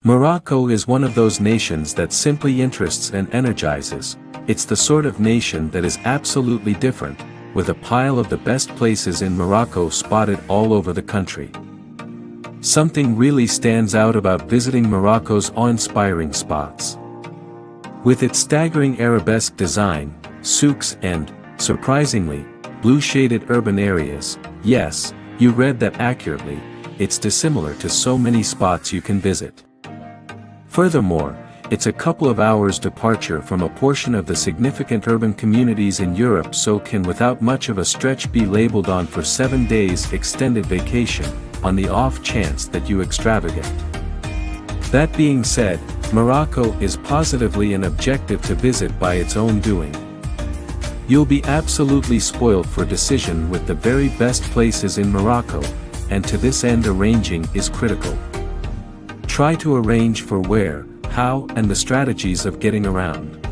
Morocco is one of those nations that simply interests and energizes. It's the sort of nation that is absolutely different, with a pile of the best places in Morocco spotted all over the country. Something really stands out about visiting Morocco's awe-inspiring spots. With its staggering arabesque design, souks and, surprisingly, blue-shaded urban areas, yes, you read that accurately, it's dissimilar to so many spots you can visit. Furthermore, it's a couple of hours departure from a portion of the significant urban communities in Europe, so can without much of a stretch be labeled on for 7 days extended vacation, on the off chance that you extravagant. That being said, Morocco is positively an objective to visit by its own doing. You'll be absolutely spoiled for decision with the very best places in Morocco, and to this end arranging is critical. Try to arrange for where, how, and the strategies of getting around.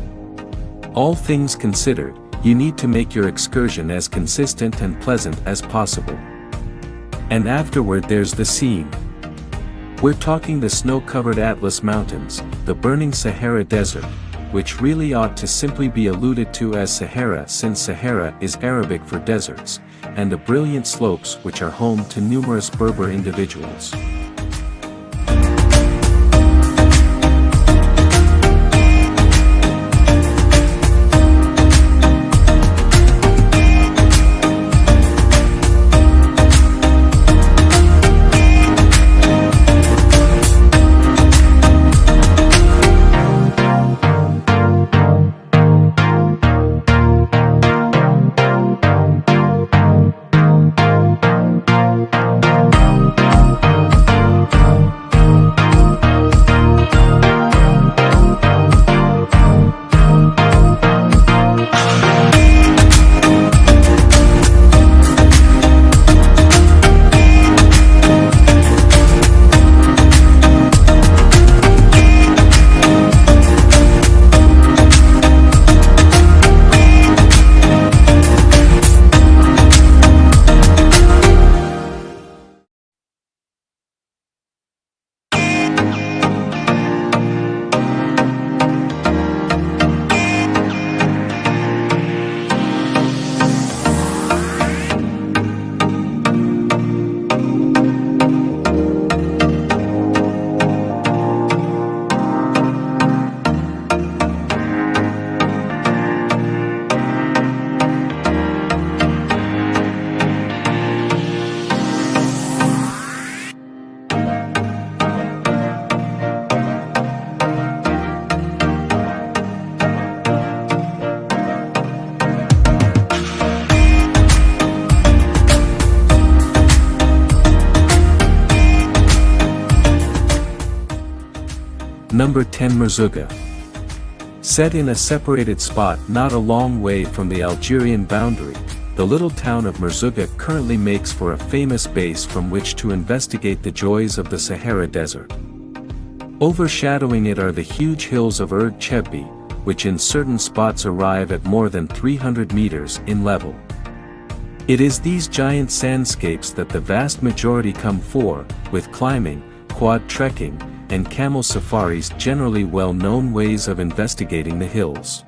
All things considered, you need to make your excursion as consistent and pleasant as possible. And afterward there's the scene. We're talking the snow-covered Atlas Mountains, the burning Sahara Desert, which really ought to simply be alluded to as Sahara since Sahara is Arabic for deserts, and the brilliant slopes which are home to numerous Berber individuals. Number 10 Merzouga. Set in a separated spot not a long way from the Algerian boundary, the little town of Merzouga currently makes for a famous base from which to investigate the joys of the Sahara Desert. Overshadowing it are the huge hills of Erg Chebbi, which in certain spots arrive at more than 300 meters in level. It is these giant sandscapes that the vast majority come for, with climbing, quad trekking, and camel safaris generally well-known ways of investigating the hills.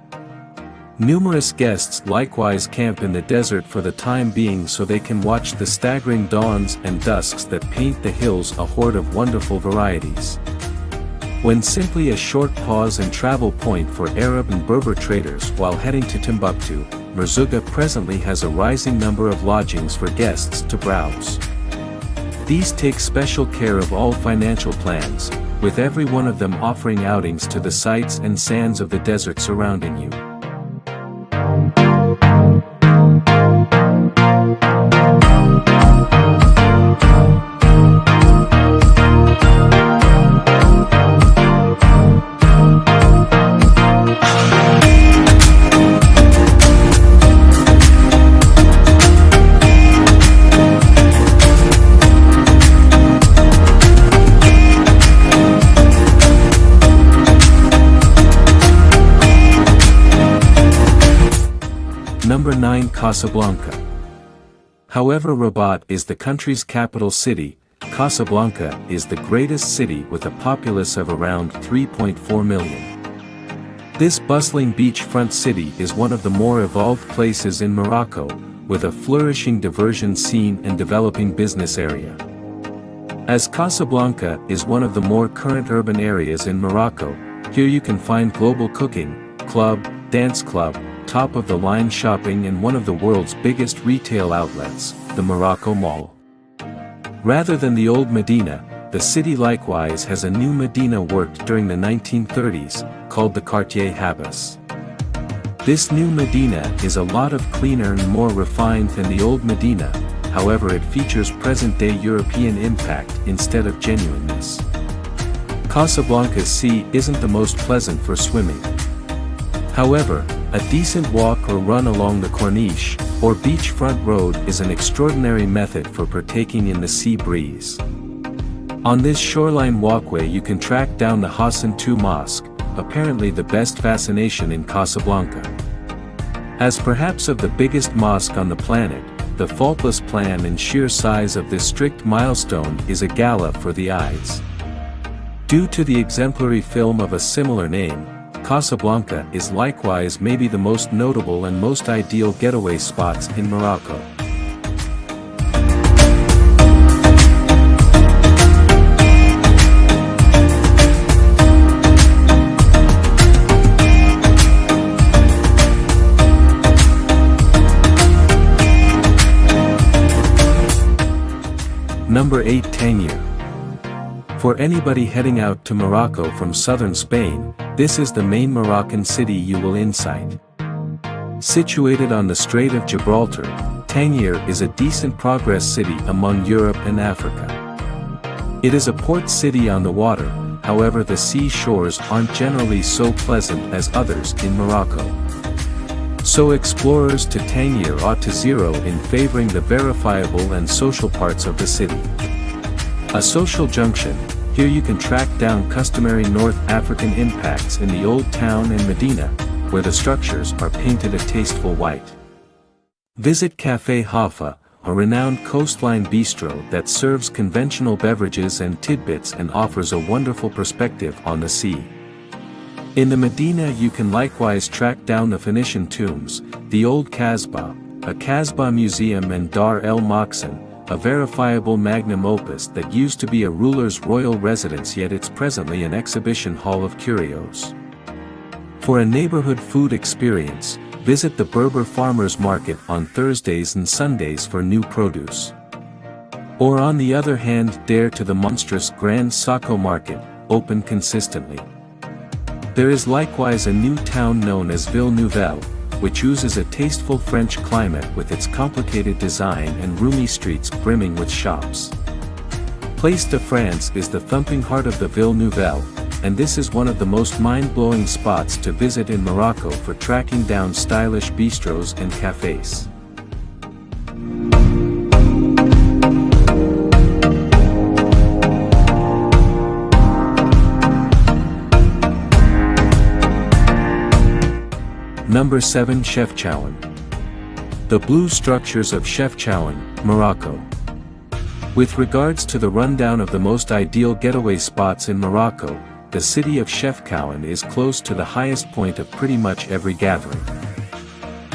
Numerous guests likewise camp in the desert for the time being so they can watch the staggering dawns and dusks that paint the hills a horde of wonderful varieties. When simply a short pause and travel point for Arab and Berber traders while heading to Timbuktu, Merzouga presently has a rising number of lodgings for guests to browse. These take special care of all financial plans, with every one of them offering outings to the sights and sands of the desert surrounding you. Number 9 Casablanca. However, Rabat is the country's capital city, Casablanca is the greatest city with a populace of around 3.4 million. This bustling beachfront city is one of the more evolved places in Morocco, with a flourishing diversion scene and developing business area. As Casablanca is one of the more current urban areas in Morocco, here you can find global cooking, club, dance club, top-of-the-line shopping and one of the world's biggest retail outlets, the Morocco Mall. Rather than the old Medina, the city likewise has a new Medina worked during the 1930s, called the Quartier Habas. This new Medina is a lot of cleaner and more refined than the old Medina, however it features present-day European impact instead of genuineness. Casablanca's sea isn't the most pleasant for swimming. However, a decent walk or run along the Corniche, or beachfront road is an extraordinary method for partaking in the sea breeze. On this shoreline walkway you can track down the Hassan II Mosque, apparently the best fascination in Casablanca. As perhaps of the biggest mosque on the planet, the faultless plan and sheer size of this strict milestone is a gala for the eyes. Due to the exemplary film of a similar name, Casablanca is likewise maybe the most notable and most ideal getaway spots in Morocco. Number 8. Tangier. For anybody heading out to Morocco from southern Spain, this is the main Moroccan city you will insight. Situated on the Strait of Gibraltar, Tangier is a decent progress city among Europe and Africa. It is a port city on the water, however the sea shores aren't generally so pleasant as others in Morocco. So explorers to Tangier ought to zero in favoring the verifiable and social parts of the city. A social junction, here you can track down customary North African impacts in the Old Town and Medina, where the structures are painted a tasteful white. Visit Café Haifa, a renowned coastline bistro that serves conventional beverages and tidbits and offers a wonderful perspective on the sea. In the Medina you can likewise track down the Phoenician tombs, the Old Kasbah, a Kasbah museum and Dar el Moxen, a verifiable magnum opus that used to be a ruler's royal residence yet it's presently an exhibition hall of curios. For a neighborhood food experience, visit the Berber Farmers Market on Thursdays and Sundays for new produce. Or on the other hand dare to the monstrous Grand Souq Market, open consistently. There is likewise a new town known as Ville Nouvelle, which uses a tasteful French climate with its complicated design and roomy streets brimming with shops. Place de France is the thumping heart of the Ville Nouvelle, and this is one of the most mind-blowing spots to visit in Morocco for tracking down stylish bistros and cafes. Number 7. Chefchaouen. The blue structures of Chefchaouen, Morocco. With regards to the rundown of the most ideal getaway spots in Morocco, the city of Chefchaouen is close to the highest point of pretty much every gathering.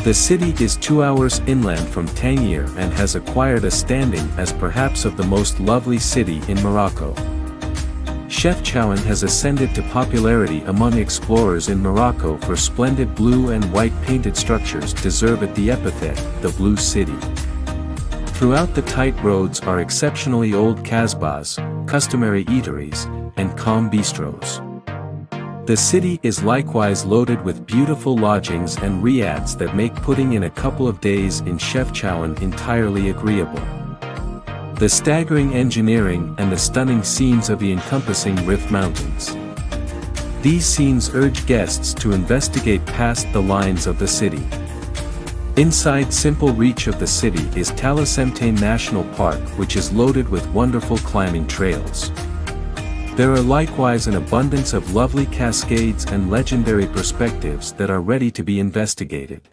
The city is 2 hours inland from Tangier and has acquired a standing as perhaps of the most lovely city in Morocco. Chefchaouen has ascended to popularity among explorers in Morocco for splendid blue and white painted structures deserve it the epithet, the Blue City. Throughout the tight roads are exceptionally old kasbahs, customary eateries, and calm bistros. The city is likewise loaded with beautiful lodgings and riads that make putting in a couple of days in Chefchaouen entirely agreeable. The staggering engineering and the stunning scenes of the encompassing Rif Mountains. These scenes urge guests to investigate past the lines of the city. Inside simple reach of the city is Talasemtane National Park, which is loaded with wonderful climbing trails. There are likewise an abundance of lovely cascades and legendary perspectives that are ready to be investigated.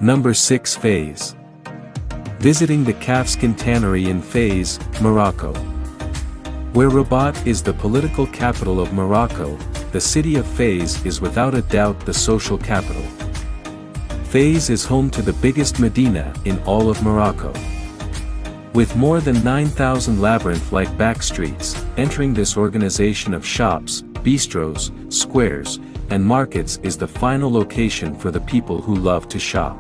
Number 6. Fez. Visiting the calfskin tannery in Fez, Morocco. Where Rabat is the political capital of Morocco, the city of Fez is without a doubt the social capital. Fez is home to the biggest medina in all of Morocco. With more than 9,000 labyrinth-like back streets, entering this organization of shops, bistros, squares, and markets is the final location for the people who love to shop.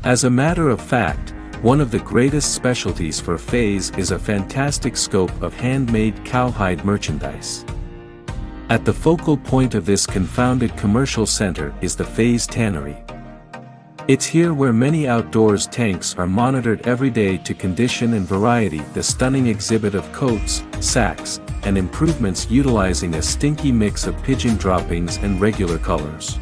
As a matter of fact, one of the greatest specialties for Fez is a fantastic scope of handmade cowhide merchandise. At the focal point of this confounded commercial center is the Fez Tannery. It's here where many outdoors tanks are monitored every day to condition and variety the stunning exhibit of coats, sacks, and improvements utilizing a stinky mix of pigeon droppings and regular colors.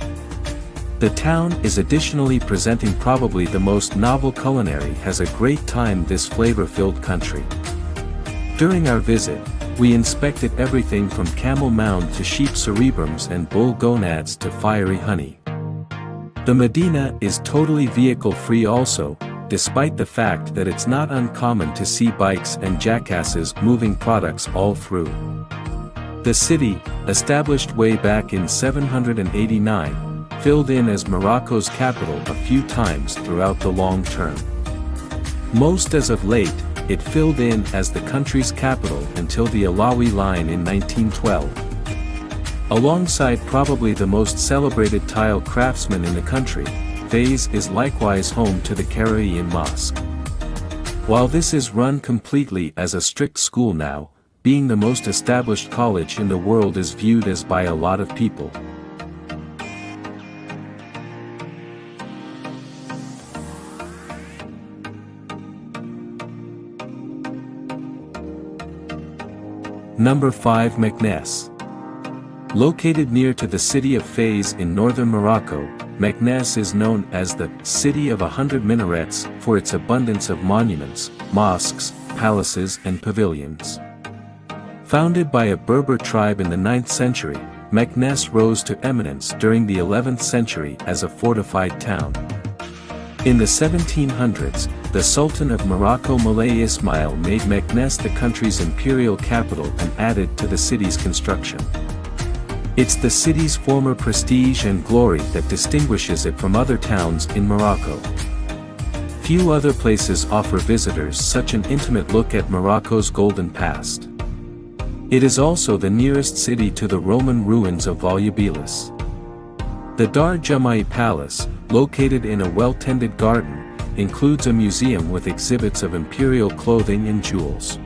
The town is additionally presenting probably the most novel culinary has a great time this flavor-filled country. During our visit, we inspected everything from camel mound to sheep cerebrums and bull gonads to fiery honey. The Medina is totally vehicle-free also, despite the fact that it's not uncommon to see bikes and jackasses moving products all through. The city, established way back in 789, filled in as Morocco's capital a few times throughout the long term. Most as of late, it filled in as the country's capital until the Alawi line in 1912. Alongside probably the most celebrated tile craftsman in the country, Fez is likewise home to the Karaïm Mosque. While this is run completely as a strict school now, being the most established college in the world is viewed as by a lot of people. Number 5. Meknes. Located near to the city of Fez in northern Morocco, Meknes is known as the City of 100 Minarets for its abundance of monuments, mosques, palaces and pavilions. Founded by a Berber tribe in the 9th century, Meknes rose to eminence during the 11th century as a fortified town. In the 1700s, the Sultan of Morocco Moulay Ismail made Meknes the country's imperial capital and added to the city's construction. It's the city's former prestige and glory that distinguishes it from other towns in Morocco. Few other places offer visitors such an intimate look at Morocco's golden past. It is also the nearest city to the Roman ruins of Volubilis. The Dar Juma'i Palace, located in a well-tended garden, includes a museum with exhibits of imperial clothing and jewels.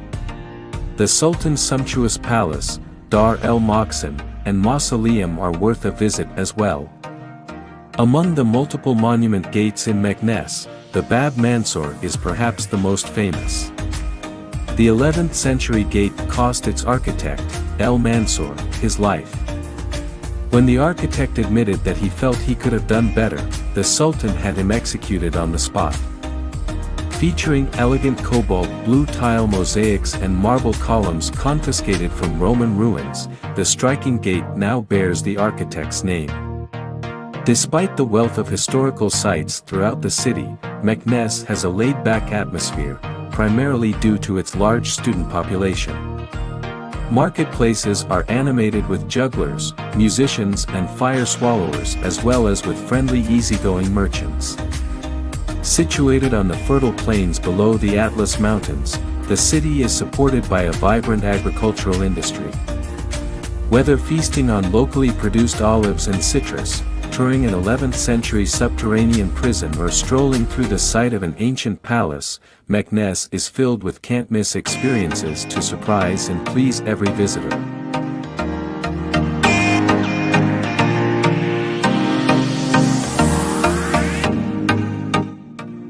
The Sultan's sumptuous palace, Dar el-Maqsim, and mausoleum are worth a visit as well. Among the multiple monument gates in Meknes, the Bab Mansour is perhaps the most famous. The 11th century gate cost its architect, El Mansour, his life. When the architect admitted that he felt he could have done better, the Sultan had him executed on the spot. Featuring elegant cobalt blue tile mosaics and marble columns confiscated from Roman ruins, the striking gate now bears the architect's name. Despite the wealth of historical sites throughout the city, Meknes has a laid-back atmosphere, primarily due to its large student population. Marketplaces are animated with jugglers, musicians and fire swallowers as well as with friendly easygoing merchants. Situated on the fertile plains below the Atlas Mountains, the city is supported by a vibrant agricultural industry. Whether feasting on locally produced olives and citrus, touring an 11th century subterranean prison or strolling through the site of an ancient palace, Meknes is filled with can't-miss experiences to surprise and please every visitor.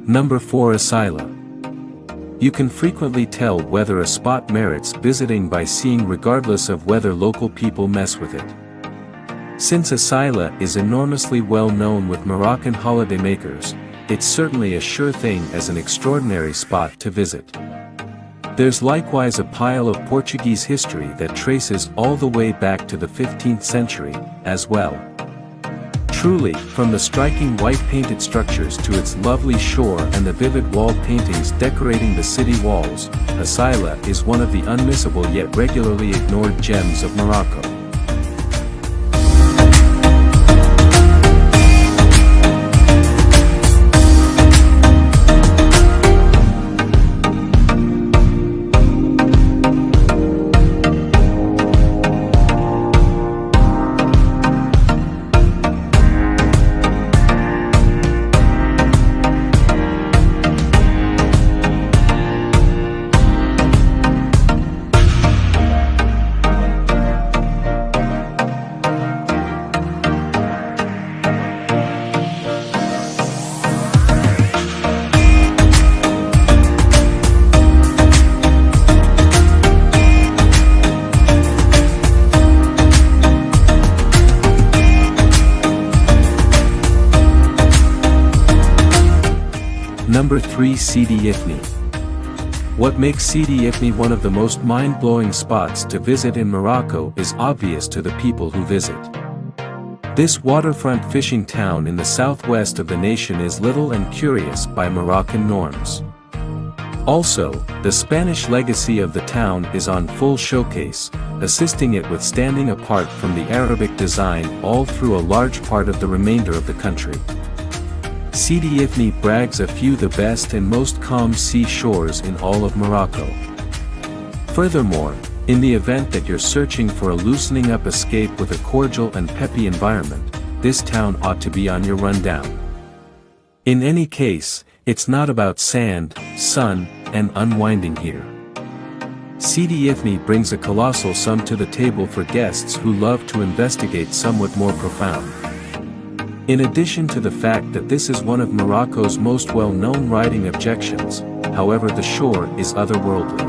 Number 4. Asila. You can frequently tell whether a spot merits visiting by seeing regardless of whether local people mess with it. Since Asila is enormously well known with Moroccan holidaymakers, it's certainly a sure thing as an extraordinary spot to visit. There's likewise a pile of Portuguese history that traces all the way back to the 15th century, as well. Truly, from the striking white painted structures to its lovely shore and the vivid wall paintings decorating the city walls, Asila is one of the unmissable yet regularly ignored gems of Morocco. Number 3, Sidi Ifni. What makes Sidi Ifni one of the most mind-blowing spots to visit in Morocco is obvious to the people who visit. This waterfront fishing town in the southwest of the nation is little and curious by Moroccan norms. Also, the Spanish legacy of the town is on full showcase, assisting it with standing apart from the Arabic design all through a large part of the remainder of the country. Sidi Ifni brags a few the best and most calm sea shores in all of Morocco. Furthermore, in the event that you're searching for a loosening up escape with a cordial and peppy environment, this town ought to be on your rundown. In any case, it's not about sand, sun, and unwinding here. Sidi Ifni brings a colossal sum to the table for guests who love to investigate somewhat more profound. In addition to the fact that this is one of Morocco's most well-known riding objections, however, the shore is otherworldly.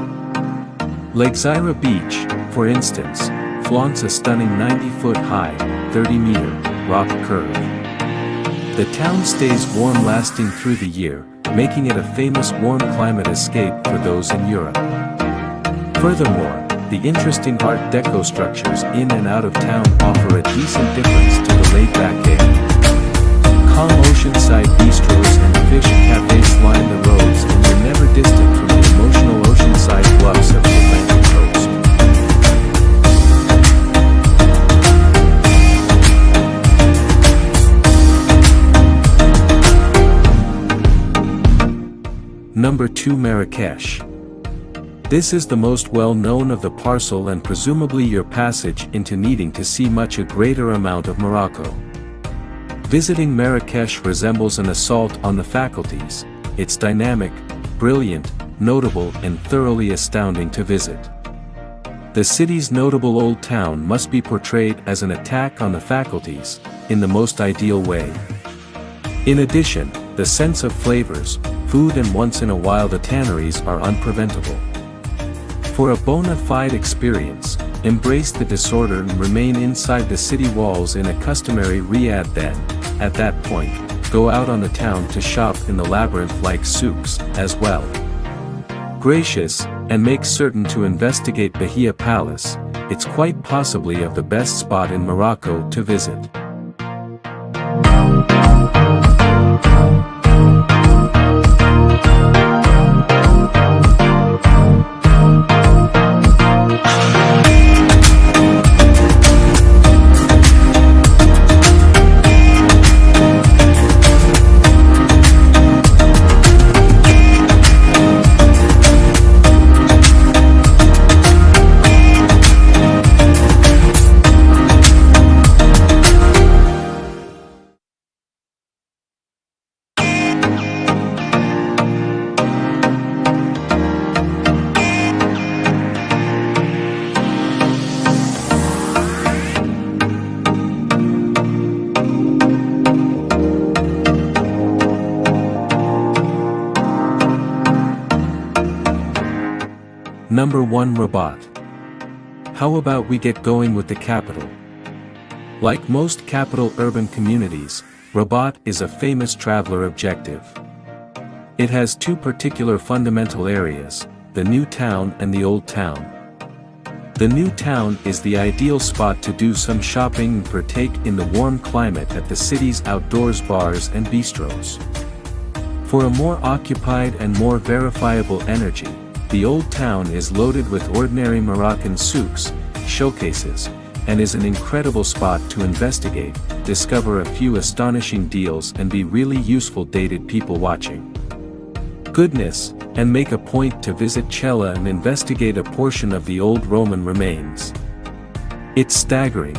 Lake Zaira Beach, for instance, flaunts a stunning 90-foot-high, 30-meter, rock curve. The town stays warm lasting through the year, making it a famous warm climate escape for those in Europe. Furthermore, the interesting Art Deco structures in and out of town offer a decent difference to the laid-back air. Calm oceanside bistros and fish cafes line the roads, and you're never distant from the emotional oceanside bluffs of the Atlantic coast. Number 2, Marrakech. This is the most well-known of the parcel and presumably your passage into needing to see much a greater amount of Morocco. Visiting Marrakech resembles an assault on the faculties. It's dynamic, brilliant, notable and thoroughly astounding to visit. The city's notable old town must be portrayed as an attack on the faculties, in the most ideal way. In addition, the sense of flavors, food and once in a while the tanneries are unpreventable. For a bona fide experience, embrace the disorder and remain inside the city walls in a customary riad then, at that point, go out on the town to shop in the labyrinth-like souks, as well. Gracious, and make certain to investigate Bahia Palace, it's quite possibly of the best spot in Morocco to visit. Number 1, Rabat. How about we get going with the capital? Like most capital urban communities, Rabat is a famous traveler objective. It has two particular fundamental areas, the new town and the old town. The new town is the ideal spot to do some shopping and partake in the warm climate at the city's outdoors bars and bistros. For a more occupied and more verifiable energy, the old town is loaded with ordinary Moroccan souks, showcases, and is an incredible spot to investigate, discover a few astonishing deals and be really useful dated people watching. Goodness, and make a point to visit Cella and investigate a portion of the old Roman remains. It's staggering,